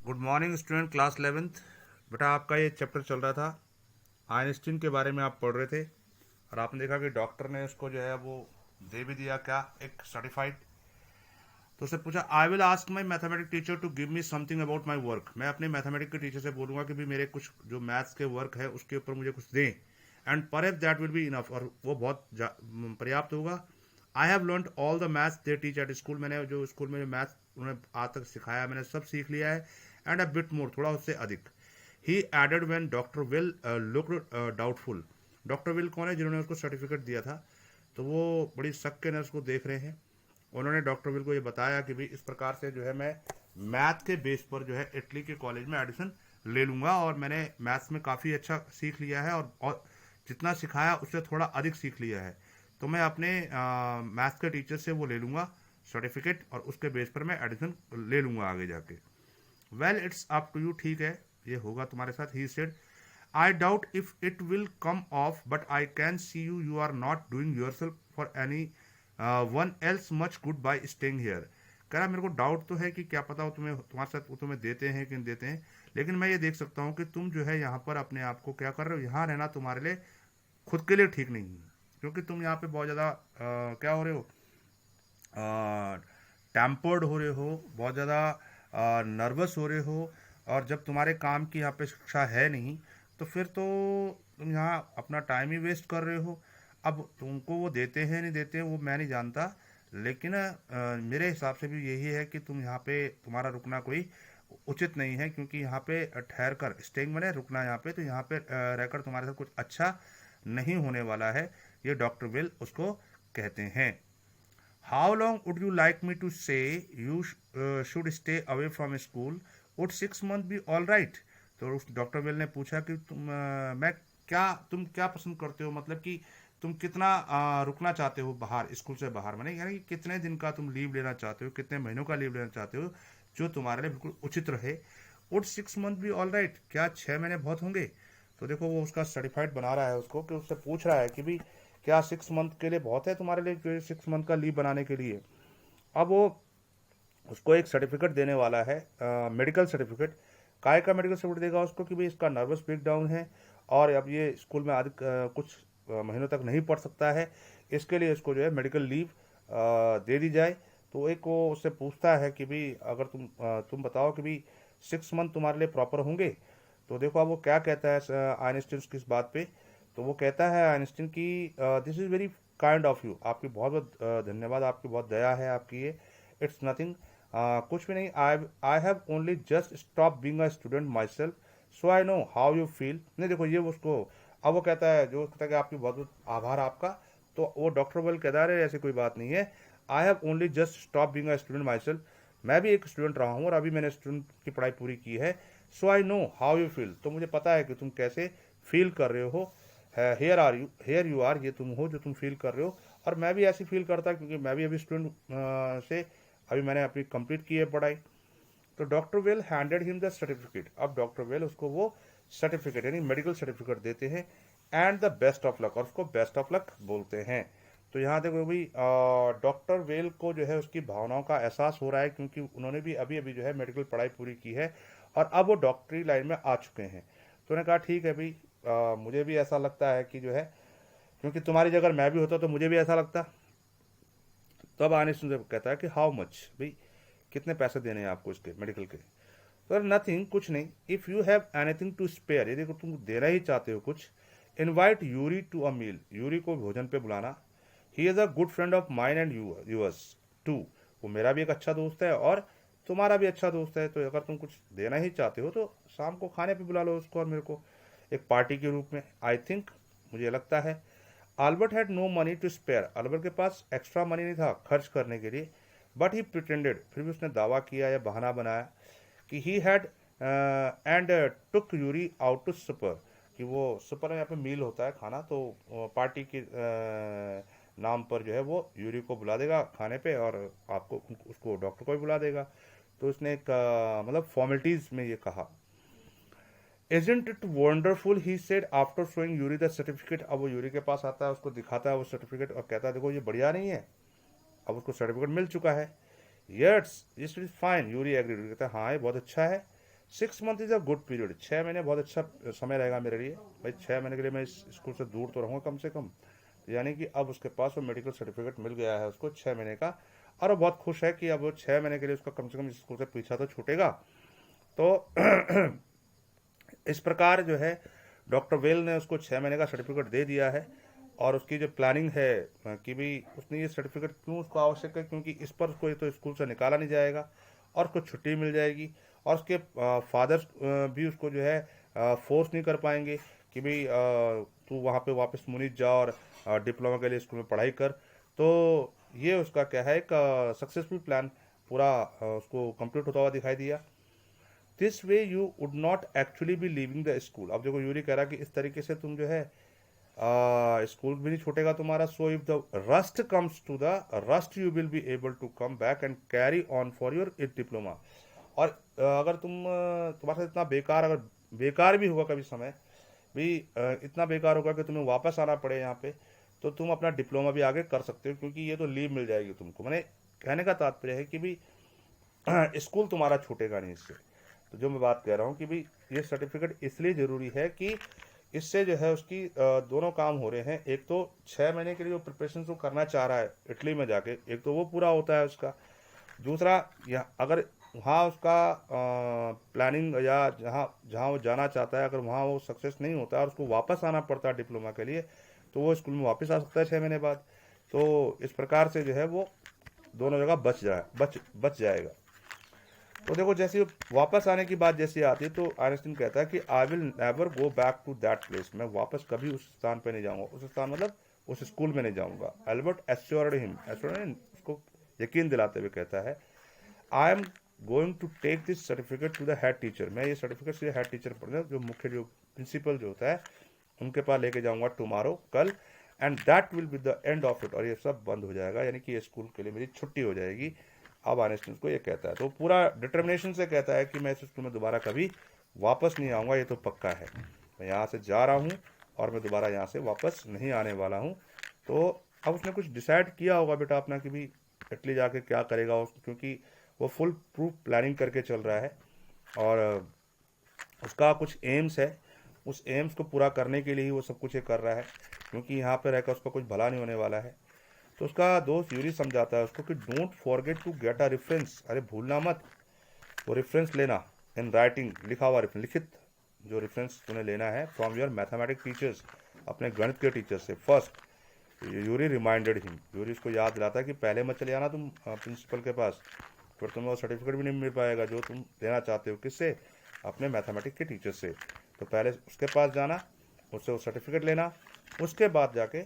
Good morning student class 11th। बेटा आपका ये चैप्टर चल रहा था, आइंस्टीन के बारे में आप पढ़ रहे थे और आपने देखा कि डॉक्टर ने उसको जो है वो दे भी दिया क्या, एक सर्टिफाइड। तो उससे पूछा I will ask my mathematic teacher to give me something about my work. मैं अपने मैथमेटिक के टीचर से बोलूँगा कि भी मेरे कुछ जो मैथ्स के वर्क है उसके ऊपर मुझे कुछ दें, एंड पर दैट विल बी इनफ, और वो बहुत पर्याप्त होगा। I have learn all the maths they teach at school. मैंने जो स्कूल में जो मैथ्स उन्होंने आज तक सिखाया मैंने सब सीख लिया है, एंड अ बिट मोर, थोड़ा उससे अधिक। He added when doctor will look doubtful. Doctor will कौन है, जिन्होंने उसको सर्टिफिकेट दिया था, तो वो बड़ी शक के न उसको देख रहे हैं। उन्होंने डॉक्टर विल को ये बताया कि भाई इस प्रकार से जो है मैं मैथ के बेस पर जो है इटली के कॉलेज में एडमिशन ले लूँगा, और मैंने मैथ्स में काफ़ी अच्छा सीख लिया है, और जितना सिखाया उससे थोड़ा अधिक सीख लिया है। तो मैं अपने मैथ्स के टीचर से वो ले लूँगा सर्टिफिकेट, और उसके बेस पर मैं एडमिशन ले लूँगा आगे जाके। Well it's up to you, ठीक है ये होगा तुम्हारे साथ। He said I doubt if it will come off, but I can see you you are not doing yourself for anyone else much good by staying here. कह रहा मेरे को डाउट तो है कि क्या पता वो तुम्हें, तुम्हारे साथ वो तुम्हें देते हैं कि नहीं देते हैं, लेकिन मैं ये देख सकता हूँ कि तुम जो है यहाँ पर अपने आप को क्या कर रहे हो, यहाँ रहना तुम्हारे लिए खुद के लिए ठीक नहीं है, क्योंकि तुम यहाँ पे बहुत ज़्यादा क्या हो रहे हो, टैम्पर्ड हो रहे हो, बहुत ज़्यादा नर्वस हो रहे हो, और जब तुम्हारे काम की यहाँ पे शिक्षा है नहीं तो फिर तो तुम यहाँ अपना टाइम ही वेस्ट कर रहे हो। अब तुमको वो देते हैं नहीं देते हैं वो मैं नहीं जानता, लेकिन मेरे हिसाब से भी यही है कि तुम यहाँ पे तुम्हारा रुकना कोई उचित नहीं है, क्योंकि यहाँ पे ठहर कर, स्टेइंग मैंने रुकना यहाँ पे, तो यहाँ पे रहकर तुम्हारे साथ कुछ अच्छा नहीं होने वाला है, ये डॉक्टर विल उसको कहते हैं। How long would you like me to say you should stay away from school, would 6 month be all right. तो उस डॉक्टर विल ने पूछा कि तुम क्या पसंद करते हो, मतलब कि तुम कितना रुकना चाहते हो बाहर, स्कूल से बाहर, मैंने यानी कि कितने दिन का तुम लीव लेना चाहते हो, कितने महीनों का लीव लेना चाहते हो जो तुम्हारे लिए बिल्कुल उचित रहे। Would 6 month be all right, क्या 6 महीने बहुत होंगे। तो देखो वो उसका सर्टिफाइड बना रहा है उसको, कि उससे पूछ रहा है कि भाई क्या 6 मंथ के लिए बहुत है तुम्हारे लिए, 6 मंथ का लीव बनाने के लिए। अब वो उसको एक सर्टिफिकेट देने वाला है, मेडिकल सर्टिफिकेट। काय का मेडिकल सर्टिफिकेट देगा उसको कि भाई इसका नर्वस ब्रेकडाउन है, और अब ये स्कूल में अधिक कुछ महीनों तक नहीं पढ़ सकता है, इसके लिए इसको जो है मेडिकल लीव दे दी जाए। तो एक वो उससे पूछता है कि भाई अगर तुम बताओ कि भाई 6 मंथ तुम्हारे लिए प्रॉपर होंगे। तो देखो अब वो क्या कहता है आइंस्टीन की इस बात पे। तो वो कहता है आइंस्टीन की, this is very kind of you, आपकी बहुत बहुत धन्यवाद, आपकी बहुत दया है आपकी ये, इट्स नथिंग, कुछ भी नहीं। I have only just stop being a student my self, so I know how you feel. नहीं देखो ये उसको, अब वो कहता है, जो कहता है कि आपकी बहुत बहुत आभार आपका। तो वो डॉक्टर वेल कहता है ऐसी कोई बात नहीं है, I have only just stop being a student my self, मैं भी एक स्टूडेंट रहा हूँ और अभी मैंने स्टूडेंट की पढ़ाई पूरी की है। So I know how you feel, तो मुझे पता है कि तुम कैसे फील कर रहे हो। हेयर यू आर, ये तुम हो जो तुम फील कर रहे हो, और मैं भी ऐसी फील करता क्योंकि मैं भी अभी स्टूडेंट से अभी मैंने अपनी कंप्लीट की है पढ़ाई। तो doctor well handed him the certificate. अब डॉक्टर वेल उसको वो सर्टिफिकेट यानी मेडिकल सर्टिफिकेट देते हैं, and the best of luck, और उसको बेस्ट ऑफ लक बोलते हैं। तो यहाँ देखो भाई डॉक्टर वेल को जो है उसकी भावनाओं का एहसास हो रहा है, क्योंकि उन्होंने भी अभी अभी जो है मेडिकल पढ़ाई पूरी की है, और अब वो डॉक्टरी लाइन में आ चुके हैं। तो उन्होंने कहा ठीक है भाई, मुझे भी ऐसा लगता है कि जो है, क्योंकि तुम्हारी जगह मैं भी होता तो मुझे भी ऐसा लगता। तब आने से कहता है कि हाउ मच, भाई कितने पैसे देने हैं आपको इसके मेडिकल के। तो नथिंग, कुछ नहीं। If you have anything to spare, यदि तुम देना ही चाहते हो कुछ, invite Yuri to a meal, Yuri को भोजन पे बुलाना। He is a good friend of mine and yours too, वो मेरा भी एक अच्छा दोस्त है और तुम्हारा भी अच्छा दोस्त है। तो अगर तुम कुछ देना ही चाहते हो तो शाम को खाने पे बुला लो उसको और मेरे को, एक पार्टी के रूप में। आई थिंक, मुझे लगता है। Albert had no money to spare, Albert के पास एक्स्ट्रा मनी नहीं था खर्च करने के लिए, बट ही प्रिटेंडेड, फिर भी उसने दावा किया या बहाना बनाया कि he had and took Yuri out to supper, कि वो सुपर में यहाँ पे मील होता है खाना, तो पार्टी के नाम पर जो है वो यूरी को बुला देगा खाने पे, और आपको उसको डॉक्टर को भी बुला देगा। तो उसने एक मतलब फॉर्मेलिटीज में ये कहा। Isn't it wonderful, he said after showing Yuri the certificate. अब वो यूरी के पास आता है, उसको दिखाता है वो सर्टिफिकेट और कहता है देखो ये बढ़िया नहीं है, अब उसको सर्टिफिकेट मिल चुका है। Yes it is fine, Yuri agreed, कहता है हाँ ये बहुत अच्छा है। 6 month is a good period. 6 महीने बहुत अच्छा समय रहेगा मेरे लिए भाई। 6 महीने के लिए मैं इस स्कूल से दूर तो रहूँगा कम से कम। तो यानी कि अब उसके पास वो मेडिकल सर्टिफिकेट मिल गया है उसको 6 महीने का, और वो बहुत खुश है कि अब वो 6 महीने के लिए उसका कम से कम इस स्कूल से पीछा तो छूटेगा। तो इस प्रकार जो है डॉक्टर वेल ने उसको 6 महीने का सर्टिफिकेट दे दिया है। और उसकी जो प्लानिंग है कि भाई उसने ये सर्टिफिकेट क्यों उसको आवश्यक है, क्योंकि इस पर उसको ये तो स्कूल से निकाला नहीं जाएगा और उसको छुट्टी मिल जाएगी। और उसके फादर भी उसको जो है फोर्स नहीं कर पाएंगे कि भाई तू वहाँ पे वापस मुनीष जा और डिप्लोमा के लिए स्कूल में पढ़ाई कर। तो ये उसका क्या है, एक सक्सेसफुल प्लान पूरा उसको कंप्लीट होता हुआ दिखाई दिया। This way you would not actually be leaving the school. अब देखो यूरी कह रहा कि इस तरीके से तुम जो है स्कूल भी नहीं छूटेगा तुम्हारा। So if the rust comes to the rust you will be able to come back and carry on for your diploma. और अगर तुम्हारे साथ इतना बेकार, अगर बेकार भी हुआ कभी समय भी इतना बेकार होगा कि तुम्हें वापस आना पड़े यहाँ पे, तो तुम अपना डिप्लोमा भी आगे कर सकते हो, क्योंकि ये तो लीव मिल जाएगी तुमको। मैंने कहने का तात्पर्य है कि भाई स्कूल तुम्हारा छूटेगा नहीं इससे। तो जो मैं बात कह रहा हूँ कि भाई ये सर्टिफिकेट इसलिए ज़रूरी है कि इससे जो है उसकी दोनों काम हो रहे हैं। एक तो 6 महीने के लिए जो प्रिपरेशन वो करना चाह रहा है इटली में जाके, एक तो वो पूरा होता है उसका। दूसरा, अगर वहाँ उसका प्लानिंग या जहाँ जहाँ वो जाना चाहता है, अगर वहाँ वो सक्सेस नहीं होता है और उसको वापस आना पड़ता है डिप्लोमा के लिए, तो वो स्कूल में वापस आ सकता है 6 महीने बाद। तो इस प्रकार से जो है वो दोनों जगह बच जाएगा। तो देखो जैसे वापस आने की बात जैसी आती है, तो आइंस्टीन कहता है कि I will never go back to that place. मैं वापस कभी उस स्थान पे नहीं जाऊंगा। उस स्थान मतलब उस स्कूल में नहीं जाऊंगा। एल्बर्ट एश्योर्ड उसको यकीन दिलाते हुए कहता है, I am going to take this certificate to the head teacher. मैं ये सर्टिफिकेट सीधे हेड टीचर पर, जो मुख्य जो प्रिंसिपल जो होता है उनके पास लेके जाऊंगा टुमारो, कल। And that will be the end of it. और ये सब बंद हो जाएगा, यानी कि ये स्कूल के लिए मेरी छुट्टी हो जाएगी। अब आइंस्टीन को ये कहता है, तो पूरा डिटर्मिनेशन से कहता है कि मैं इस स्कूल में दोबारा कभी वापस नहीं आऊँगा, ये तो पक्का है। मैं यहाँ से जा रहा हूँ और मैं दोबारा यहाँ से वापस नहीं आने वाला हूँ। तो अब उसने कुछ डिसाइड किया होगा बेटा अपना कि भी इटली जाके क्या करेगा उसको, क्योंकि वो फुल प्रूफ प्लानिंग करके चल रहा है और उसका कुछ एम्स है। उस एम्स को पूरा करने के लिए ही वो सब कुछ ये कर रहा है, क्योंकि यहाँ पे रहकर उसका कुछ भला नहीं होने वाला है। तो उसका दोस्त यूरी समझाता है उसको कि don't forget to get a reference. अरे भूलना मत वो रेफरेंस लेना, इन राइटिंग, लिखा हुआ रेफरेंस, लिखित जो रेफरेंस तुम्हें लेना है फ्रॉम योर मैथमेटिक्स टीचर्स, अपने गणित के टीचर से first. Yuri reminded him. Yuri उसको याद दिलाता है कि पहले मत चले आना तुम प्रिंसिपल के पास, फिर तुम्हें वो सर्टिफिकेट भी नहीं मिल पाएगा जो तुम लेना चाहते हो। किससे? अपने मैथमेटिक्स के टीचर से। तो पहले उसके पास जाना, उससे वो सर्टिफिकेट लेना, उसके बाद जाके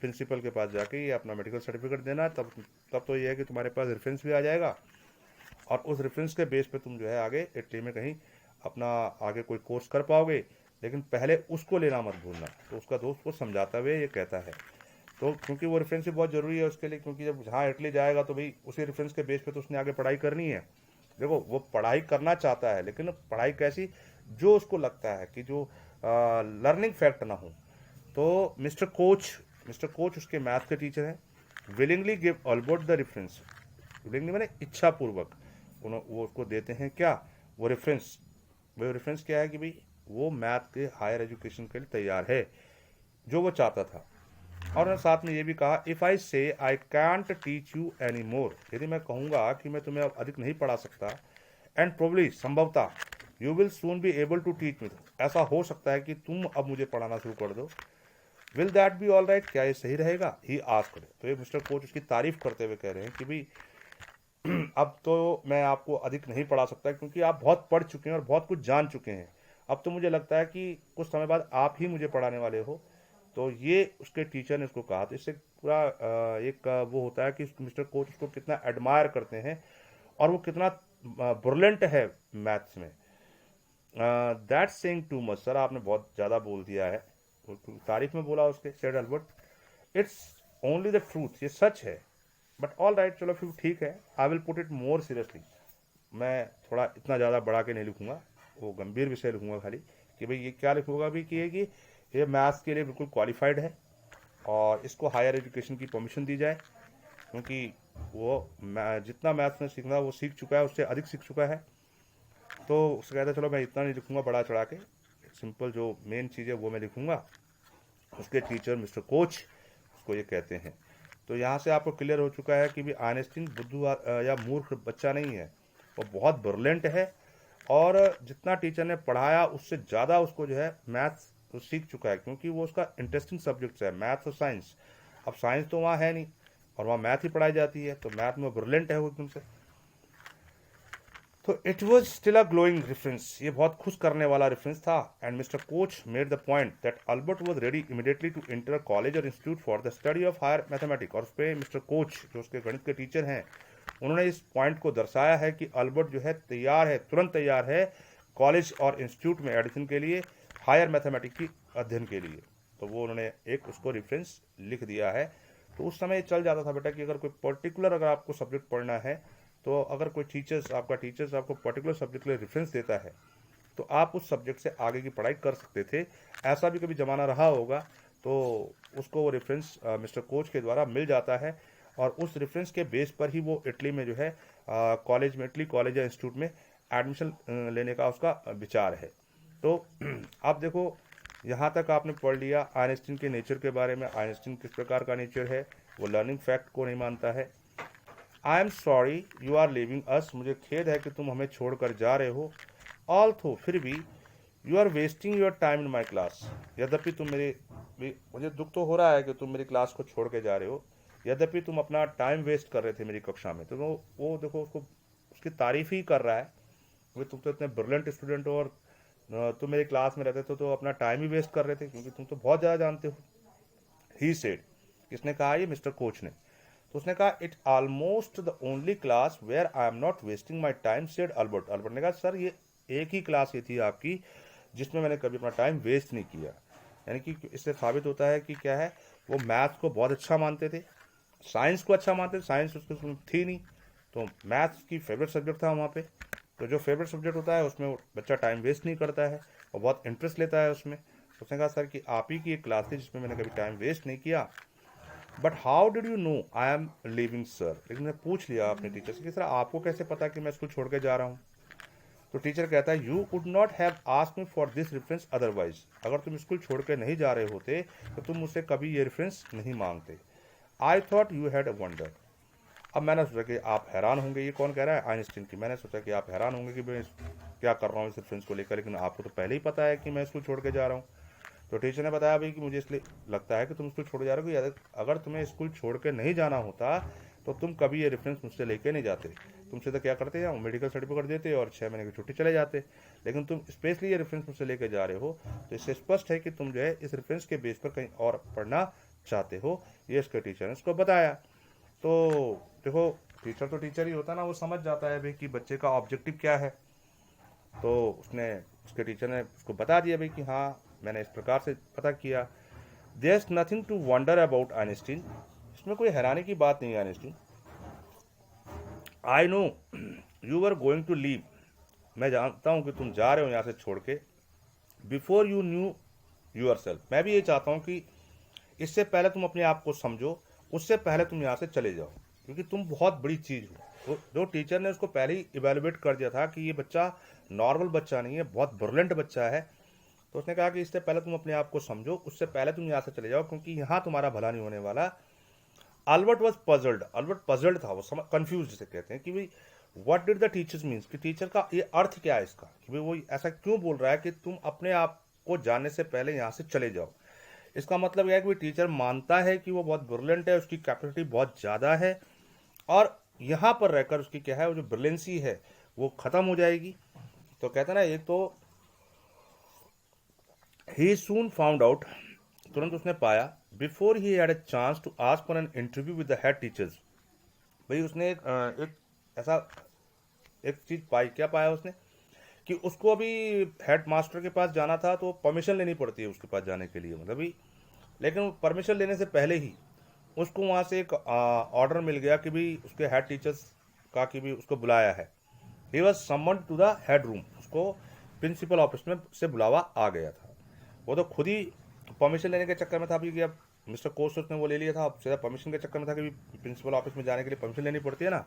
प्रिंसिपल के पास जाके ये अपना मेडिकल सर्टिफिकेट देना। तब तो ये है कि तुम्हारे पास रेफरेंस भी आ जाएगा और उस रेफरेंस के बेस पे तुम जो है आगे इटली में कहीं अपना आगे कोई कोर्स कर पाओगे। लेकिन पहले उसको लेना मत भूलना। तो उसका दोस्त को समझाता हुए ये कहता है। तो क्योंकि वो रेफरेंस भी बहुत ज़रूरी है उसके लिए, क्योंकि जब जहाँ इटली जाएगा तो भाई उसी रेफरेंस के बेस पे तो उसने आगे पढ़ाई करनी है। देखो वो पढ़ाई करना चाहता है, लेकिन पढ़ाई कैसी, जो उसको लगता है कि जो लर्निंग फैक्ट ना हो। तो मिस्टर कोच उसके मैथ के टीचर हैं। Willingly give Albert the reference. Willingly मैंने इच्छा पूर्वक वो उसको देते हैं क्या, वो रेफरेंस। वो रेफरेंस क्या है कि भाई वो मैथ के हायर एजुकेशन के लिए तैयार है जो वो चाहता था। और उन्होंने साथ में ये भी कहा, इफ़ आई से I can't teach you any more, यदि मैं कहूँगा कि मैं तुम्हें अब अधिक नहीं पढ़ा सकता, एंड प्रोबली संभवतः you will soon be able to teach me, ऐसा हो सकता है कि तुम अब मुझे पढ़ाना शुरू कर दो, will that B all right, क्या ये सही रहेगा? He asked. तो ये मिस्टर कोच उसकी तारीफ करते हुए कह रहे हैं कि भाई अब तो मैं आपको अधिक नहीं पढ़ा सकता, क्योंकि आप बहुत पढ़ चुके हैं और बहुत कुछ जान चुके हैं। अब तो मुझे लगता है कि कुछ समय बाद आप ही मुझे पढ़ाने वाले हो। तो ये उसके टीचर ने उसको कहा। तो इससे पूरा एक वो होता है कि मिस्टर कोच उसको कितना एडमायर करते हैं और वो कितना ब्रिलियंट है मैथ्स में। That saying too much, sir आपने बहुत ज़्यादा बोल दिया है। तारीफ में बोला उसके, said Albert. It's only the truth, ये सच है। बट ऑल राइट, चलो फिर ठीक है, I will put it more seriously. मैं थोड़ा इतना ज़्यादा बढ़ा के नहीं लिखूंगा, वो गंभीर विषय लिखूंगा खाली कि भाई ये क्या लिखूंगा भी कि ये मैथ्स के लिए बिल्कुल क्वालिफाइड है और इसको हायर एजुकेशन की परमिशन दी जाए, क्योंकि वो जितना मैथ्स में सीखना वो सीख चुका है, उससे अधिक सीख चुका है। तो उससे कहता है चलो मैं इतना नहीं लिखूंगा बड़ा चढ़ा के, सिंपल जो मेन चीज़ है वो मैं लिखूंगा। उसके टीचर मिस्टर कोच उसको ये कहते हैं। तो यहाँ से आपको क्लियर हो चुका है कि भी आइंस्टीन बुद्धू या मूर्ख बच्चा नहीं है, वो बहुत ब्रिलियंट है। और जितना टीचर ने पढ़ाया उससे ज़्यादा उसको जो है मैथ्स वो सीख चुका है, क्योंकि वो उसका इंटरेस्टिंग सब्जेक्ट्स है मैथ्स और साइंस। अब साइंस तो वहाँ है नहीं और वहाँ मैथ ही पढ़ाई जाती है, तो मैथ में ब्रिलियंट है वो एकदम से। तो it was still a glowing reference, ये बहुत खुश करने वाला रेफरेंस था। And mister Koch made the point that Albert was ready immediately to enter college और institute for the study of higher mathematics. और उस पर मिस्टर कोच जो उसके गणित के टीचर हैं, उन्होंने इस पॉइंट को दर्शाया है कि अल्बर्ट जो है तैयार है, तुरंत तैयार है कॉलेज और इंस्टीट्यूट में एडमिशन के लिए, हायर मैथमेटिक्स की अध्ययन के लिए। तो वो उन्होंने एक उसको रेफरेंस लिख दिया है। तो उस समय चल जाता था बेटा कि अगर कोई पर्टिकुलर अगर आपको सब्जेक्ट पढ़ना है, तो अगर कोई टीचर्स आपको पर्टिकुलर सब्जेक्ट के लिए रेफरेंस देता है, तो आप उस सब्जेक्ट से आगे की पढ़ाई कर सकते थे। ऐसा भी कभी ज़माना रहा होगा, तो उसको वो रेफरेंस मिस्टर कोच के द्वारा मिल जाता है। और उस रेफरेंस के बेस पर ही वो इटली में जो है कॉलेज में, इटली कॉलेज या इंस्टीट्यूट में एडमिशन लेने का उसका विचार है। तो आप देखो, यहाँ तक आपने पढ़ लिया आइंस्टीन के नेचर के बारे में, आइंस्टीन किस प्रकार का नेचर है, वो लर्निंग फैक्ट को नहीं मानता है। I am sorry you are leaving us, मुझे खेद है कि तुम हमें छोड़कर जा रहे हो। ऑल्थो, फिर भी, you are wasting your time in my class, यद्यपि तुम मुझे दुख तो हो रहा है कि तुम मेरी क्लास को छोड़ के जा रहे हो, यद्यपि तुम अपना टाइम वेस्ट कर रहे थे मेरी कक्षा में। तो वो देखो उसको, उसकी तारीफ ही कर रहा है, भाई तुम तो इतने ब्रिलियंट स्टूडेंट हो और तुम मेरी क्लास में रहते थे तो अपना टाइम ही वेस्ट कर रहे थे, क्योंकि तुम तो बहुत ज़्यादा जानते हो। ही सेड, किसने कहा, ये मिस्टर कोच ने। तो उसने कहा it almost the only class where I am not wasting my time, said Albert. Albert ने कहा सर ये एक ही क्लास ये थी आपकी जिसमें मैंने कभी अपना टाइम वेस्ट नहीं किया। यानी कि इससे साबित होता है कि क्या है, वो मैथ्स को बहुत अच्छा मानते थे, साइंस को अच्छा मानते थे, साइंस उसकी थी नहीं, तो मैथ्स की फेवरेट सब्जेक्ट था वहाँ पे। तो जो फेवरेट सब्जेक्ट होता है उसमें बच्चा टाइम वेस्ट नहीं करता है और बहुत इंटरेस्ट लेता है उसमें। तो उसने कहा सर कि आप ही की एक क्लास थी जिसमें मैंने कभी टाइम वेस्ट नहीं किया। But how did you know I am living sir, लेकिन मैं पूछ लिया अपने टीचर से कि सर आपको कैसे पता कि मैं स्कूल छोड़ के जा रहा हूँ। तो टीचर कहता है you would not have asked me for this reference otherwise, अगर तुम स्कूल छोड़ के नहीं जा रहे होते तो तुम मुझसे कभी ये रेफरेंस नहीं मांगते। I thought you had a wonder, अब मैंने सोचा कि आप हैरान होंगे, ये कौन कह रहा है, आइंस्टीन की। मैंने सोचा कि आप हैरान होंगे कि मैं क्या कर रहा हूँ इस रेफरेंस को लेकर, लेकिन आपको तो पहले ही पता है कि मैं स्कूल छोड़ के जा रहा हूँ। तो टीचर ने बताया भाई कि मुझे इसलिए लगता है कि तुम स्कूल छोड़ जा रहे हो, अगर तुम्हें स्कूल छोड़ के नहीं जाना होता तो तुम कभी ये रेफरेंस मुझसे लेके नहीं जाते, तुमसे तो क्या करते हैं, मेडिकल सर्टिफिकेट देते और 6 महीने की छुट्टी चले जाते। लेकिन तुम स्पेशली ये रेफरेंस मुझसे लेके जा रहे हो, तो इससे स्पष्ट है कि तुम जो है इस रेफरेंस के बेस पर कहीं और पढ़ना चाहते हो, ये उसके टीचर ने उसको बताया। तो देखो, टीचर तो टीचर ही होता है ना, वो समझ जाता है भाई कि बच्चे का ऑब्जेक्टिव क्या है। तो उसके टीचर ने उसको बता दिया भाई कि हाँ मैंने इस प्रकार से पता किया। There is nothing to wonder about Einstein, इसमें कोई हैरानी की बात नहीं है Einstein. I know you are going to leave, मैं जानता हूँ कि तुम जा रहे हो यहाँ से छोड़ के। Before you knew yourself, मैं भी ये चाहता हूँ कि इससे पहले तुम अपने आप को समझो, उससे पहले तुम यहाँ से चले जाओ, क्योंकि तुम बहुत बड़ी चीज़ हो। तो जो टीचर ने उसको पहले ही इवेलुएट कर दिया था कि ये बच्चा नॉर्मल बच्चा नहीं है, बहुत ब्रिलियंट बच्चा है। तो उसने कहा कि इससे पहले तुम अपने आप को समझो, उससे पहले तुम यहाँ से चले जाओ, क्योंकि यहाँ तुम्हारा भला नहीं होने वाला। Albert was puzzled, Albert puzzled था, वो कंफ्यूज जिसे कहते हैं कि भाई what did the teachers means, कि टीचर का ये अर्थ क्या है इसका, कि भाई वो ऐसा क्यों बोल रहा है कि तुम अपने आप को जानने से पहले यहाँ से चले जाओ। इसका मतलब यह है कि टीचर मानता है कि वो बहुत ब्रिलियंट है, उसकी कैपेसिटी बहुत ज़्यादा है, और यहाँ पर रहकर उसकी क्या है, वो जो ब्रिलियंसी है वो ख़त्म हो जाएगी। तो कहते हैं ना, एक तो ही सून फाउंड आउट, तुरंत उसने पाया, before he had a chance to ask for an interview with the head teachers. भाई उसने एक ऐसा एक चीज़ पाई, क्या पाया उसने, कि उसको अभी हेड मास्टर के पास जाना था तो परमिशन लेनी पड़ती है उसके पास जाने के लिए, मतलब भी। लेकिन परमिशन लेने से पहले ही उसको वहाँ से एक ऑर्डर मिल गया कि भी उसके हेड टीचर्स का कि भी उसको बुलाया है। He was summon to the head room, उसको प्रिंसिपल ऑफिस में से बुलावा आ गया था। वो तो खुद ही परमिशन लेने के चक्कर में था अभी कि अब मिस्टर कोर्स ने वो ले लिया था, अब सीधा परमिशन के चक्कर में था कि प्रिंसिपल ऑफिस में जाने के लिए परमिशन लेनी पड़ती है ना।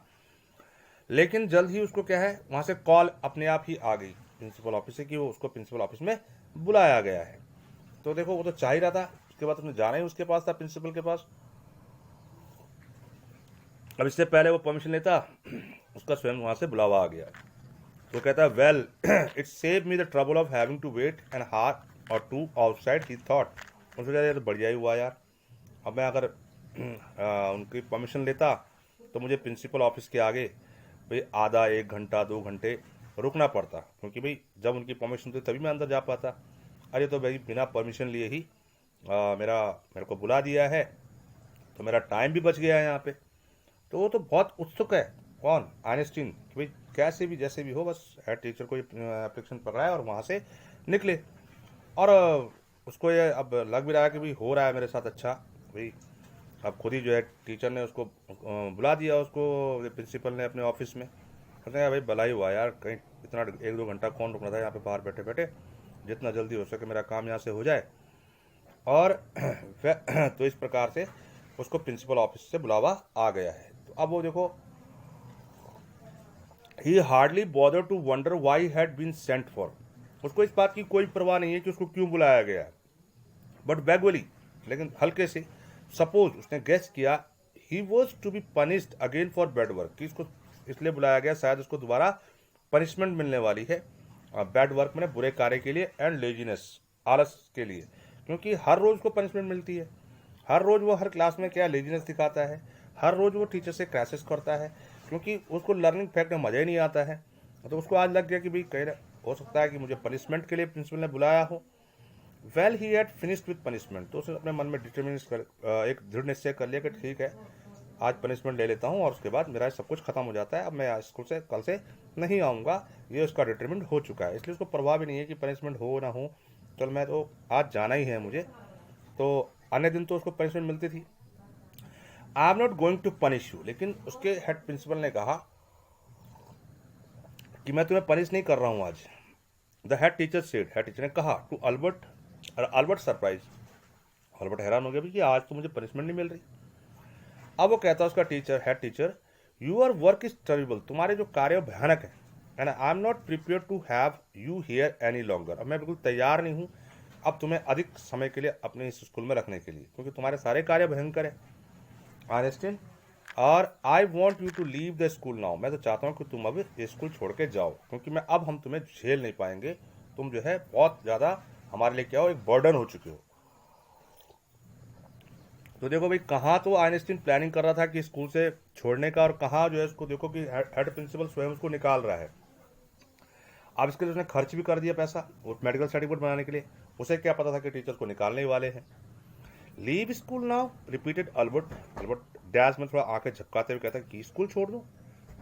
लेकिन जल्द ही उसको क्या है, वहाँ से कॉल अपने आप ही आ गई प्रिंसिपल ऑफिस से कि वो उसको प्रिंसिपल ऑफिस में बुलाया गया है। तो देखो वो तो चाह ही रहा था, उसके बाद उसने जाना ही उसके पास था, प्रिंसिपल के पास। अब इससे पहले वो परमिशन लेता, उसका स्वयं वहाँ से बुलावा आ गया। तो कहता है well it save me the trouble of having to wait an hour or to outside he thought. उसने कहा यार बढ़िया ही हुआ यार, अब मैं अगर उनकी परमिशन लेता तो मुझे प्रिंसिपल ऑफिस के आगे भाई आधा 1 घंटा 2 घंटे रुकना पड़ता, क्योंकि भाई जब उनकी परमिशन थी तभी मैं अंदर जा पाता। अरे तो भाई बिना परमिशन लिए ही मेरे को बुला दिया है, तो मेरा टाइम भी बच गया है यहाँ पे। तो वो तो बहुत उत्सुक है, कौन, आइंस्टीन, कि भाई कैसे भी जैसे भी हो बस हेड टीचर को एप्लीकेशन पकड़ाए और वहाँ से निकले। और उसको ये अब लग भी रहा है कि भाई हो रहा है मेरे साथ अच्छा भाई। अब खुद ही जो है टीचर ने उसको बुला दिया, उसको प्रिंसिपल ने अपने ऑफिस में। कहते हैं भाई भला ही हुआ यार, कहीं इतना 1-2 घंटा कौन रुकना था यहाँ पे बाहर बैठे बैठे, जितना जल्दी हो सके मेरा काम यहाँ से हो जाए। और तो इस प्रकार से उसको प्रिंसिपल ऑफिस से बुलावा आ गया है। तो अब वो देखो, he hardly bother to wonder why had been sent for. उसको इस बात की कोई परवाह नहीं है कि उसको क्यों बुलाया गया, बट वैगुअली, लेकिन हल्के से, सपोज उसने गेस किया he was to be punished again for bad work, कि इसको इसलिए बुलाया गया शायद उसको दोबारा पनिशमेंट मिलने वाली है बैड वर्क में, बुरे कार्य के लिए, एंड लेजीनेस, आलस के लिए। क्योंकि हर रोज को पनिशमेंट मिलती है, हर रोज वो हर क्लास में क्या लेजीनेस दिखाता है, हर रोज वो टीचर से क्रैशेस करता है, क्योंकि उसको लर्निंग फैक्ट में मजा ही नहीं आता है। तो उसको आज लग गया कि भाई कहीं हो सकता है कि मुझे पनिशमेंट के लिए प्रिंसिपल ने बुलाया हो। Well he had finished with punishment, तो उसने अपने मन में एक दृढ़ निश्चय कर लिया कि ठीक है आज पनिशमेंट ले लेता हूँ और उसके बाद मेरा सब कुछ खत्म हो जाता है, अब मैं स्कूल से कल से नहीं आऊँगा, ये उसका डिटरमिनेंट हो चुका है। इसलिए उसको परवाह भी नहीं है कि पनिशमेंट हो ना हो, चल मैं तो आज जाना ही है मुझे। तो अन्य दिन तो उसको पनिशमेंट मिलती थी। I am not going to punish you, लेकिन उसके हेड प्रिंसिपल ने कहा कि मैं तुम्हें पनिश नहीं कर रहा हूँ आज। The head teacher said, head teacher ने कहा टू अल्बर्ट, और अल्बर्ट सरप्राइज, अल्बर्ट हैरान हो गया कि आज तो मुझे पनिशमेंट नहीं मिल रही। अब वो कहता है उसका teacher, head teacher, your work is terrible, तुम्हारे जो कार्य भयानक है, and I am not prepare to have you here any longer, अब मैं बिल्कुल तैयार नहीं हूँ अब तुम्हें अधिक समय के लिए अपने इस स्कूल में रखने के लिए, क्योंकि तुम्हारे सारे कार्य भयंकर है, ऑनेस्टिन, और I want you to leave the school now, मैं तो चाहता हूँ कि तुम अब ये स्कूल छोड़ के जाओ, क्योंकि मैं अब हम तुम्हें झेल नहीं पाएंगे, तुम जो है बहुत ज़्यादा हमारे लिए क्या हो, एक बर्डन हो चुके हो। तो देखो भाई, कहाँ तो आइंस्टीन प्लानिंग कर रहा था कि स्कूल से छोड़ने का, और कहाँ जो है उसको देखो कि हेड प्रिंसिपल स्वयं उसको निकाल रहा है। अब इसके लिए उसने खर्च भी कर दिया पैसा वो मेडिकल सर्टिफिकेट बनाने के लिए, उसे क्या पता था कि टीचर को निकालने ही वाले हैं। Leave school now, repeated Albert. Albert dash में थोड़ा आंखें झपकाते हुए कहता है कि स्कूल छोड़ दूं।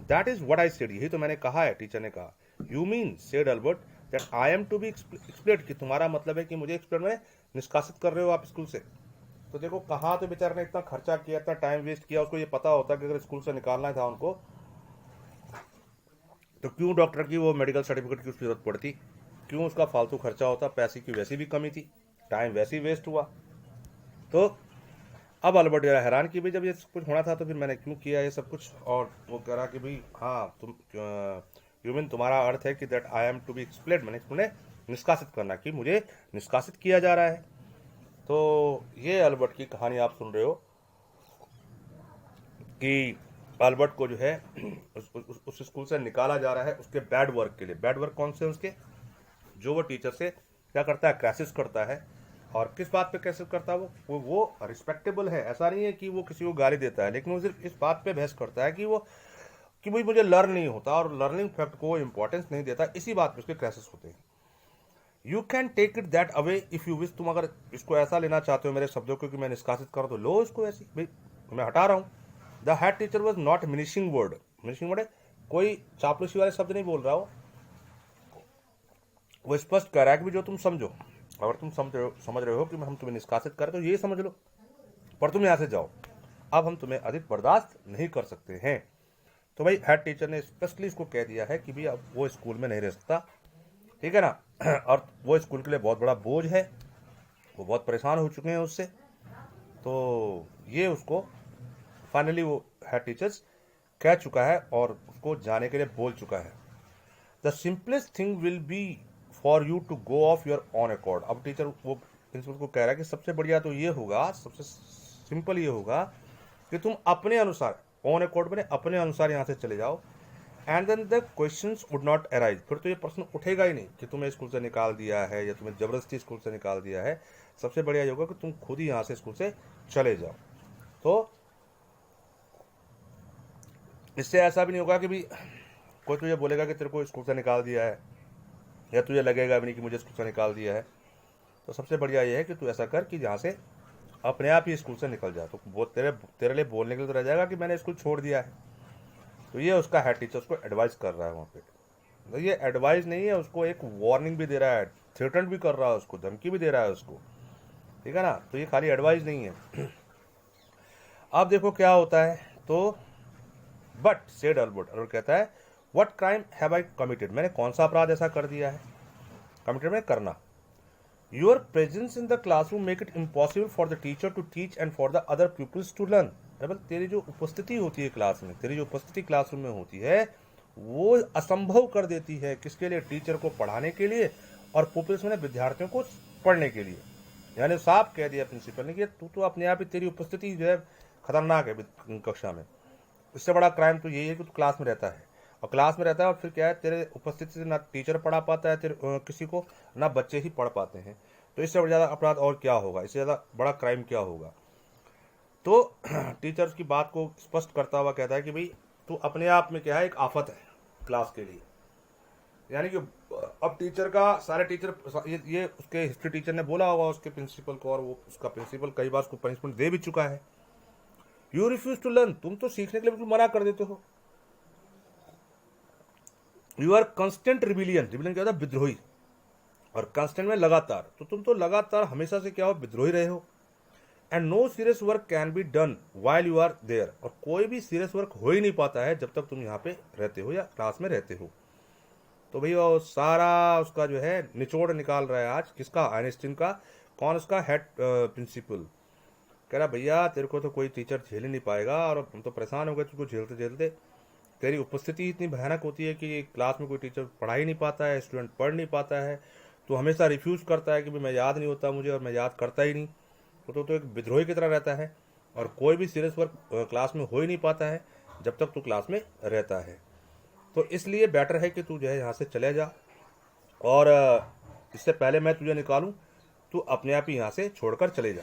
That is what I said, यही तो मैंने कहा है, टीचर ने कहा। You mean, said Albert, that I am to be expelled, कि तुम्हारा मतलब है कि मुझे एक्सप्लेड में निष्कासित कर रहे हो आप स्कूल से। तो देखो कहाँ तो बेचारे ने इतना खर्चा किया, इतना टाइम वेस्ट किया, उसको ये पता होता कि अगर स्कूल से निकालना था उनको तो क्यों डॉक्टर की वो मेडिकल सर्टिफिकेट की उसकी जरूरत पड़ती, क्यों उसका फालतू खर्चा होता, पैसे की वैसी भी कमी थी, टाइम वैसे ही वेस्ट हुआ। तो अब अल्बर्ट हैरान कि भाई जब ये सब कुछ होना था तो फिर मैंने क्यों किया ये सब कुछ। और वो कह रहा कि भाई हाँ तुम यू मीन, तुम्हारा अर्थ है कि that I am to be expelled, मैंने तुमने निष्कासित करना, कि मुझे निष्कासित किया जा रहा है। तो ये अल्बर्ट की कहानी आप सुन रहे हो कि अल्बर्ट को जो है उस स्कूल से निकाला जा रहा है उसके बैड वर्क के लिए। बैड वर्क कौन से उसके, जो वो टीचर से क्या करता है, क्रैशेस करता है। और किस बात पे क्रैशेस करता है वो रिस्पेक्टेबल है, ऐसा नहीं है कि वो किसी को गाली देता है, लेकिन वो सिर्फ इस बात पे बहस करता है कि भाई मुझे लर्न नहीं होता और लर्निंग फैक्ट को इंपॉर्टेंस नहीं देता, इसी बात पे उसके क्रैशेस होते हैं। You can take it that away if you wish, तुम अगर इसको ऐसा लेना चाहते हो मेरे शब्दों को कि मैं निष्कासित करूँ तो लो इसको ऐसी, भाई मैं हटा रहा हूँ। The head teacher was not mincing words, mincing words है कोई चापलूसी वाले शब्द नहीं बोल रहा हो, वो स्पष्ट कह रहा है कि जो तुम समझो, अगर तुम समझ रहे हो कि हम तुम्हें निष्कासित करें तो ये समझ लो, पर तुम यहाँ से जाओ, अब हम तुम्हें अधिक बर्दाश्त नहीं कर सकते हैं। तो भाई हेड टीचर ने स्पष्टली इसको कह दिया है कि भाई अब वो स्कूल में नहीं रह सकता, ठीक है ना, और वो स्कूल के लिए बहुत बड़ा बोझ है, वो बहुत परेशान हो चुके हैं उससे। तो ये उसको फाइनली वो हेड टीचर्स कह चुका है और उसको जाने के लिए बोल चुका है। The simplest thing will be for you to go off your own accord. अब टीचर वो प्रिंसिपल को कह रहा है कि सबसे बढ़िया तो ये होगा, सबसे सिंपल ये होगा कि तुम अपने अनुसार, ऑन अकॉर्ड बने अपने अनुसार यहाँ से चले जाओ। And then the questions would not arise, फिर तो ये प्रश्न उठेगा ही नहीं कि तुम्हें स्कूल से निकाल दिया है या तुम्हें जबरदस्ती स्कूल से निकाल दिया है। सबसे बढ़िया ये होगा कि तुम खुद ही यहाँ से स्कूल से चले जाओ। तो इससे ऐसा भी नहीं होगा कि भी कोई तुझे बोलेगा कि तेरे को स्कूल से निकाल दिया है, या तुझे लगेगा भी नहीं कि मुझे स्कूल से निकाल दिया है। तो सबसे बढ़िया ये है कि तू ऐसा कर कि यहाँ से अपने आप ही स्कूल से निकल जा। तो वो तेरे लिए बोलने के लिए तो रह जाएगा कि मैंने स्कूल छोड़ दिया है। तो ये उसका हेड टीचर उसको एडवाइस कर रहा है वहाँ पे। तो ये एडवाइस नहीं है, उसको एक वार्निंग भी दे रहा है, थ्रेटन भी कर रहा है उसको, धमकी भी दे रहा है उसको, ठीक है ना। तो ये खाली एडवाइस नहीं है। अब देखो क्या होता है। तो बट सेड अल्बर्ट कहता है, what crime have I committed, मैंने कौन सा अपराध ऐसा कर दिया है, कमिटेड में करना। Your presence in the classroom make it impossible for the teacher to teach and for the other peoples to learn. तेरी जो उपस्थिति होती है क्लास में, तेरी जो उपस्थिति क्लासरूम में होती है, वो असंभव कर देती है किसके लिए, टीचर को पढ़ाने के लिए और पुपिल्स में विद्यार्थियों को पढ़ने के लिए। यानी साफ कह दिया प्रिंसिपल ने कि तू तो अपने आप ही, तेरी उपस्थिति जो है खतरनाक है कक्षा में। इससे बड़ा क्राइम तो यही है कि तू क्लास में रहता है, और क्लास में रहता है और फिर क्या है, तेरे उपस्थिति से ना टीचर पढ़ा पाता है तेरे किसी को, ना बच्चे ही पढ़ पाते हैं। तो इससे ज़्यादा अपराध और क्या होगा, इससे ज़्यादा बड़ा क्राइम क्या होगा। तो टीचर्स की बात को स्पष्ट करता हुआ कहता है कि भाई तू अपने आप में क्या है, एक आफत है क्लास के लिए। यानी कि अब टीचर का, सारे टीचर, ये उसके हिस्ट्री टीचर ने बोला होगा उसके प्रिंसिपल को, और वो उसका प्रिंसिपल कई बार उसको पनिशमेंट दे भी चुका है। यू रिफ्यूज टू लर्न, तुम तो सीखने के लिए बिल्कुल मना कर देते हो। You are constant rebellion, rebellion क्या होता है, विद्रोही, और कंस्टेंट में लगातार, तो तुम तो लगातार हमेशा से क्या हो, विद्रोही रहे हो। And no serious work can be done while you are there, और कोई भी सीरियस वर्क हो ही नहीं पाता है जब तक तुम यहाँ पे रहते हो या क्लास में रहते हो। तो भैया वो सारा उसका जो है निचोड़ निकाल रहा है आज, किसका, आइंस्टीन का। कौन उसका हेड प्रिंसिपल कह रहा, भैया तेरे को तो कोई टीचर झेल ही नहीं पाएगा, और हम तो परेशान हो गए तुझको झेलते झेलते। तेरी उपस्थिति इतनी भयानक होती है कि क्लास में कोई टीचर पढ़ा ही नहीं पाता है, स्टूडेंट पढ़ नहीं पाता है। तो हमेशा रिफ्यूज़ करता है कि भाई मैं याद नहीं होता मुझे, और मैं याद करता ही नहीं। तो एक विद्रोही की तरह रहता है, और कोई भी सीरियस वर्क क्लास में हो ही नहीं पाता है जब तक तू क्लास में रहता है। तो इसलिए बेटर है कि तू जो है यहाँ से चले जा, और इससे पहले मैं तुझे निकालूं, तू अपने आप ही यहाँ से छोड़कर चले जा।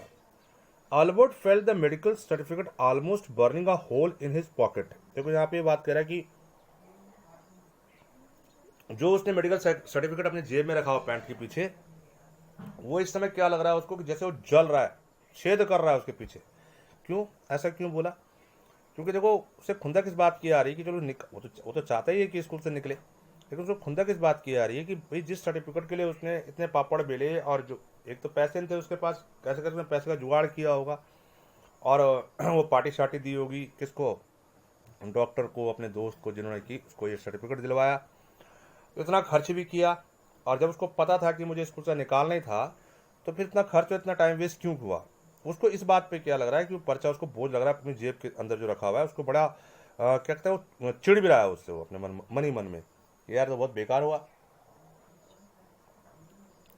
Albert felt the medical certificate almost burning a hole in his pocket. देखो यहाँ पे बात कह रहा है कि जो उसने मेडिकल सर्टिफिकेट अपने जेब में रखा हो पैंट के पीछे, वो इस समय क्या लग रहा है उसको कि जैसे वो जल रहा है, छेद कर रहा है उसके पीछे। क्यों, ऐसा क्यों बोला? क्योंकि देखो उसे खुंदक इस बात की आ रही है कि चलो वो तो चाहता ही है कि स्कूल से निकले, लेकिन उसको खुंदक इस बात की आ रही है कि भाई जिस सर्टिफिकेट के लिए उसने इतने पापड़ बेले, और जो एक तो पैसे नहीं थे उसके पास, कैसे कैसे पैसे का जुगाड़ किया होगा, और वो पार्टी शार्टी दी होगी किसको, डॉक्टर को, अपने दोस्त को, जिन्होंने की उसको ये सर्टिफिकेट दिलवाया। तो इतना खर्च भी किया, और जब उसको पता था कि मुझे स्कूल से निकालना ही था, तो फिर इतना खर्च और इतना टाइम वेस्ट क्यों हुआ? उसको इस बात पे क्या लग रहा है कि वो पर्चा उसको बोझ लग रहा है अपनी जेब के अंदर जो रखा हुआ है, उसको बड़ा क्या कहता है, वो चिढ़ भी रहा है उससे, वो अपने मन ही मन में, यार तो बहुत बेकार हुआ।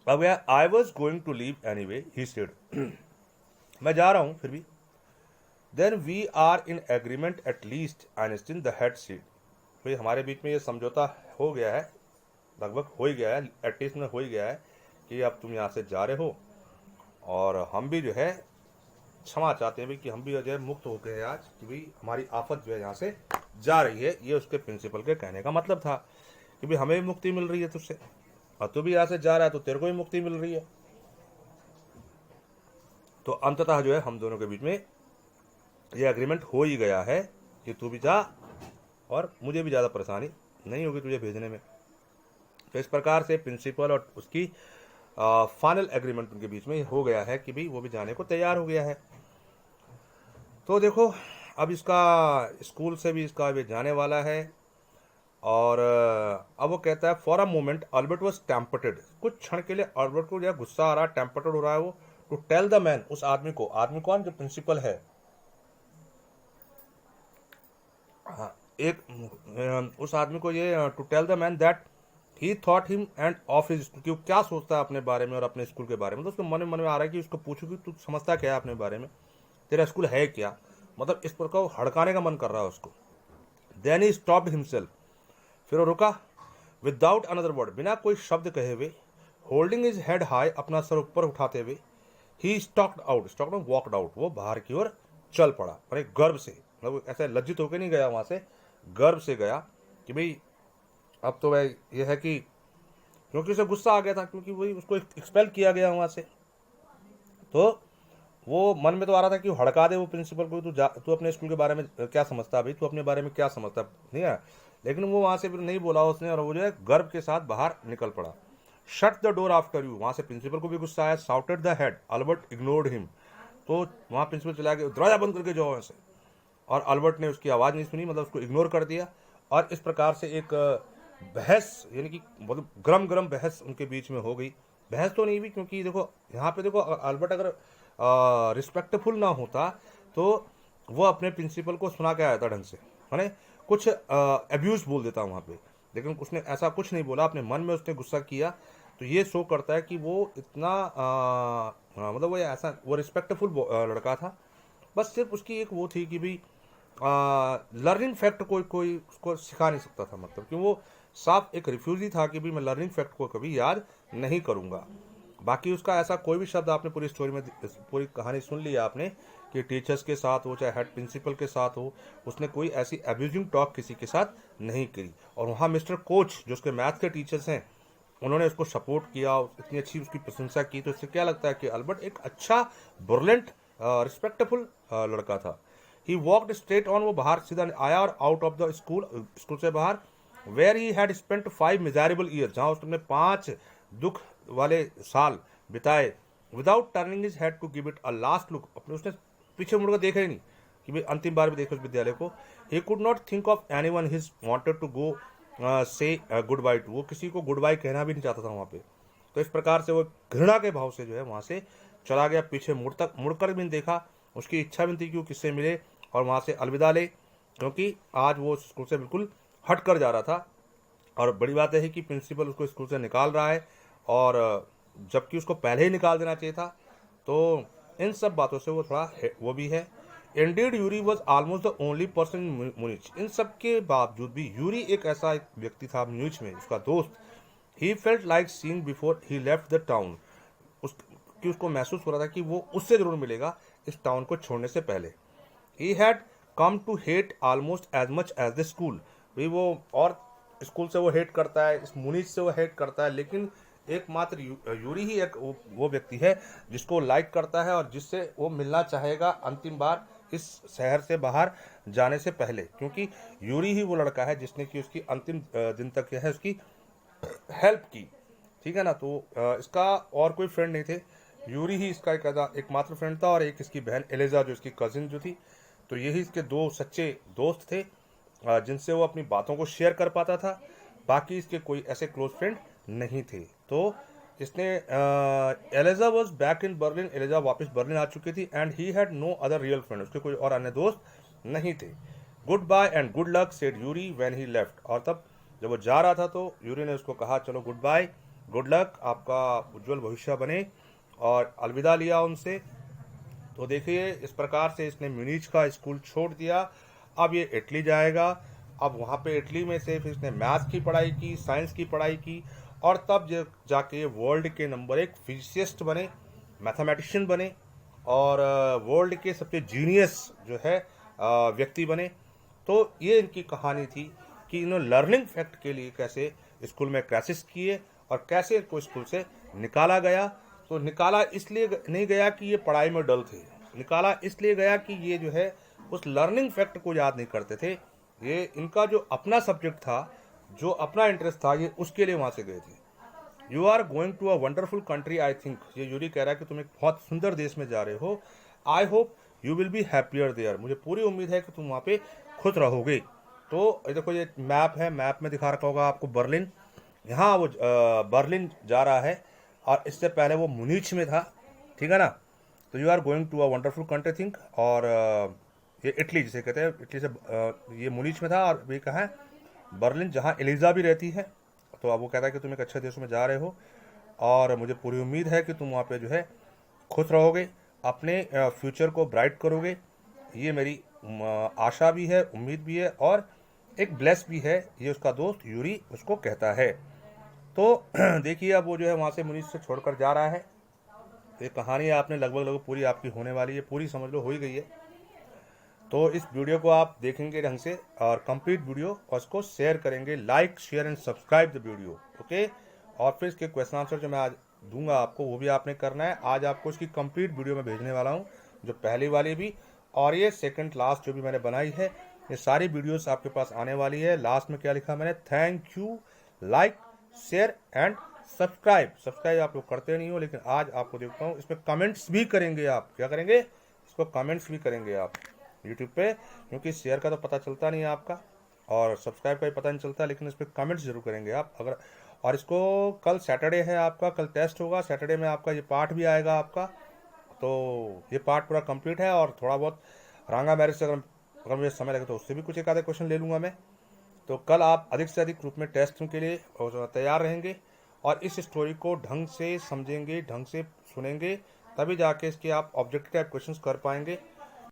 अब यार, I was going to leave anyway he said, मैं जा रहा हूं फिर भी। Then we are in agreement at least Einstein the head said, भाई हमारे बीच में ये समझौता हो गया है, लगभग हो ही गया है, एटलीस्ट में हो ही गया है कि अब तुम यहाँ से जा रहे हो, और हम भी जो है क्षमा चाहते हैं भाई कि हम भी जो है मुक्त हो गए आज, कि भाई हमारी आफत जो है यहाँ से जा रही है। ये उसके प्रिंसिपल के कहने का मतलब था कि भाई हमें भी मुक्ति मिल रही है तुझसे, और तू भी यहाँ से जा रहा है तो तेरे को भी मुक्ति मिल रही है। तो अंततः जो है हम दोनों के बीच में ये एग्रीमेंट हो ही गया है कि तू भी जा, और मुझे भी ज़्यादा परेशानी नहीं होगी तुझे भेजने में। तो इस प्रकार से प्रिंसिपल और उसकी फाइनल एग्रीमेंट उनके बीच में हो गया है कि भाई वो भी जाने को तैयार हो गया है। तो देखो अब इसका स्कूल से भी इसका भी जाने वाला है, और अब वो कहता है for a moment Albert was tempted, कुछ क्षण के लिए अल्बर्ट को जो गुस्सा आ रहा है, टेम्पटेड हो रहा है वो, टू टेल द मैन, उस आदमी को, आदमी कौन, जो प्रिंसिपल है, हाँ, उस आदमी को ये to tell the man that he thought him end of his school, कि वो क्या सोचता है अपने बारे में और अपने स्कूल के बारे में। तो उसके मन में आ रहा है कि उसको पूछो कि तू समझता क्या है अपने बारे में, तेरा स्कूल है क्या, मतलब इस प्रकार हड़काने का मन कर रहा है उसको। देन ही स्टॉप्ड हिमसेल्फ, फिर वो रुका, विदाउट अनदर वर्ड, बिना कोई शब्द कहे हुए, होल्डिंग हिज हेड हाई, अपना सर ऊपर उठाते हुए, ही स्टॉक्ड आउट, वॉकड आउट, वो बाहर की ओर चल पड़ा। अरे गर्व से, मतलब ऐसे लज्जित होकर नहीं गया वहां से, गर्व से गया कि भाई अब तो भाई ये है कि, क्योंकि उसे गुस्सा आ गया था, क्योंकि वही उसको एक्सपेल किया गया वहां से। तो वो मन में तो आ रहा था कि हड़का दे वो प्रिंसिपल को, तू अपने स्कूल के बारे में क्या समझता है भाई, तू अपने बारे में क्या समझता नहीं है। लेकिन वो वहां से फिर नहीं बोला उसने, और वो जो है गर्व के साथ बाहर निकल पड़ा। Shut the door after you, वहां से प्रिंसिपल को भी गुस्सा आया। Shouted the head, Albert ignored him, तो वहां प्रिंसिपल चला गया, दरवाजा बंद करके जाओ वहां से, और अल्बर्ट ने उसकी आवाज नहीं सुनी, मतलब उसको इग्नोर कर दिया। और इस प्रकार से एक बहस, यानी कि मतलब गरम गरम बहस उनके बीच में हो गई। बहस तो नहीं भी, क्योंकि देखो यहाँ पे देखो, अल्बर्ट अगर रिस्पेक्टफुल ना होता तो वो अपने प्रिंसिपल को सुना के आया था ढंग से, है ना, कुछ अब्यूज बोल देता वहाँ पे। लेकिन उसने ऐसा कुछ नहीं बोला, अपने मन में उसने गुस्सा किया। तो ये शो करता है कि वो इतना मतलब वो ऐसा, वो रिस्पेक्टफुल लड़का था। बस सिर्फ उसकी एक वो थी कि भाई लर्निंग फैक्ट कोई उसको सिखा नहीं सकता था, मतलब कि वो साफ एक रिफ्यूजी था कि भाई मैं लर्निंग फैक्ट को कभी याद नहीं करूंगा। बाकी उसका ऐसा कोई भी शब्द, आपने पूरी स्टोरी में पूरी कहानी सुन ली आपने, कि टीचर्स के साथ हो चाहे हेड प्रिंसिपल के साथ हो, उसने कोई ऐसी अब्यूजिंग टॉक किसी के साथ नहीं करी। और वहाँ मिस्टर कोच जो उसके मैथ के टीचर्स हैं, उन्होंने उसको सपोर्ट किया, इतनी अच्छी उसकी प्रशंसा की। तो इससे क्या लगता है कि अल्बर्ट एक अच्छा ब्रिलियंट रिस्पेक्टफुल लड़का था। ही वॉकड स्ट्रेट ऑन, वो बाहर सीधा आया और आउट ऑफ द स्कूल से बाहर, where he had spent 5 miserable year, जहां उसने 5 दुख वाले साल बिताए। Without turning his head to give it a last look, अपने उसने पीछे मुड़कर देखा ही नहीं कि भाई अंतिम बार भी देखो उस विद्यालय को। He could not think of anyone his wanted to go say good by two, वो किसी को गुड बाय कहना भी नहीं चाहता था वहां पे। तो इस प्रकार से वो घृणा के भाव से जो है वहां से चला गया, पीछे मुड़कर भी नहीं देखा। उसकी इच्छा भी थी कि वो किससे मिले और वहां से अलविदा ले, क्योंकि आज वो स्कूल से बिल्कुल हट कर जा रहा था। और बड़ी बात है कि प्रिंसिपल उसको स्कूल से निकाल रहा है, और जबकि उसको पहले ही निकाल देना चाहिए था। तो इन सब बातों से वो थोड़ा वो भी है। Indeed Yuri was almost the only person in Munich, इन सब के बावजूद भी यूरी एक ऐसा एक व्यक्ति था म्यूनिच में, उसका दोस्त। He felt like seen before he left the town, उसको महसूस हो रहा था कि वो उससे जरूर मिलेगा इस टाउन को छोड़ने से पहले। He had come to hate almost as much as the school, भाई वो और स्कूल से वो हेट करता है, इस मुनीच से वो हेट करता है, लेकिन एकमात्र यूरी ही एक वो व्यक्ति है जिसको लाइक करता है और जिससे वो मिलना चाहेगा अंतिम बार इस शहर से बाहर जाने से पहले, क्योंकि यूरी ही वो लड़का है जिसने कि उसकी अंतिम दिन तक है उसकी हेल्प की। ठीक है ना, तो इसका और कोई फ्रेंड नहीं थे, यूरी ही इसका एकमात्र फ्रेंड था, और एक इसकी बहन एलिजा जो इसकी कजिन जो थी। तो यही इसके 2 सच्चे दोस्त थे जिनसे वो अपनी बातों को शेयर कर पाता था। बाकी इसके कोई ऐसे क्लोज फ्रेंड नहीं थे। तो इसने Eliza was back in Berlin, Eliza वापस बर्लिन आ चुकी थी, and he had no other real friend, उसके कोई और अन्य दोस्त नहीं थे। Goodbye and good luck said Yuri when he left, और तब जब वो जा रहा था तो यूरी ने उसको कहा चलो गुड बाय, गुड लक, आपका उज्जवल भविष्य बने, और अलविदा लिया उनसे। तो देखिए इस प्रकार से इसने म्यूनिच का स्कूल छोड़ दिया। अब ये इटली जाएगा। अब वहाँ पे इटली में से फिर इसने मैथ की पढ़ाई की, साइंस की पढ़ाई की, और तब जाके वर्ल्ड के नंबर 1 फिजिसिस्ट बने, मैथमेटिशियन बने, और वर्ल्ड के सबसे जीनियस जो है व्यक्ति बने। तो ये इनकी कहानी थी कि इन्होंने लर्निंग फैक्ट के लिए कैसे स्कूल में क्रैशेस किए और कैसे इनको स्कूल से निकाला गया। तो निकाला इसलिए नहीं गया कि ये पढ़ाई में डल थे, निकाला इसलिए गया कि ये जो है उस लर्निंग फैक्ट को याद नहीं करते थे। ये इनका जो अपना सब्जेक्ट था, जो अपना इंटरेस्ट था, ये उसके लिए वहां से गए थे। You are going to a wonderful country I think, ये यूरी कह रहा है कि तुम एक बहुत सुंदर देश में जा रहे हो। I hope you will be happier there, मुझे पूरी उम्मीद है कि तुम वहाँ पे खुश रहोगे। तो देखो ये मैप है, मैप में दिखा रखा होगा आपको बर्लिन, यहाँ वो बर्लिन जा रहा है, और इससे पहले वो मुनीच में था। ठीक है ना, तो you are going to a wonderful country think, और ये इटली जिसे कहते हैं, इटली से ये मुनीच में था और ये कहाँ है, बर्लिन, जहाँ एलिजा भी रहती है। तो अब वो कहता है कि तुम एक अच्छे देशों में जा रहे हो और मुझे पूरी उम्मीद है कि तुम वहाँ पे जो है खुश रहोगे, अपने फ्यूचर को ब्राइट करोगे। ये मेरी आशा भी है, उम्मीद भी है और एक ब्लेस भी है, ये उसका दोस्त यूरी उसको कहता है। तो देखिए अब वो जो है वहाँ से मुनीष से छोड़कर जा रहा है। तो ये कहानी आपने लगभग लगभग पूरी आपकी होने वाली है, पूरी समझ लो हो ही गई है। तो इस वीडियो को आप देखेंगे ढंग से और कंप्लीट वीडियो, और उसको शेयर करेंगे, like share and subscribe the video, okay. और फिर इसके क्वेश्चन आंसर जो मैं आज दूंगा आपको, वो भी आपने करना है। आज आपको इसकी कंप्लीट वीडियो में भेजने वाला हूँ, जो पहली वाली भी और ये सेकंड लास्ट जो भी मैंने बनाई है, ये सारी वीडियोस आपके पास आने वाली है। लास्ट में क्या लिखा मैंने, thank you, like share and subscribe. Subscribe आप लोग करते नहीं हो, लेकिन आज आपको देखता हूँ इसमें कमेंट्स भी करेंगे आप। क्या करेंगे, इसको कमेंट्स भी करेंगे आप यूट्यूब पे, क्योंकि शेयर का तो पता चलता नहीं है आपका और सब्सक्राइब का भी पता नहीं चलता, लेकिन इस पर कमेंट्स जरूर करेंगे आप अगर। और इसको कल सैटरडे है आपका, कल टेस्ट होगा, सैटरडे में आपका ये पार्ट भी आएगा आपका। तो ये पार्ट पूरा कंप्लीट है और थोड़ा बहुत रांगा मैरिज से अगर मुझे समय लगे तो उससे भी कुछ एक आधे क्वेश्चन ले लूँगा मैं। तो कल आप अधिक से अधिक ग्रुप में टेस्ट के लिए तैयार रहेंगे और इस स्टोरी को ढंग से समझेंगे, ढंग से सुनेंगे, तभी जाके इसके आप ऑब्जेक्टिव टाइप क्वेश्चंस कर पाएंगे।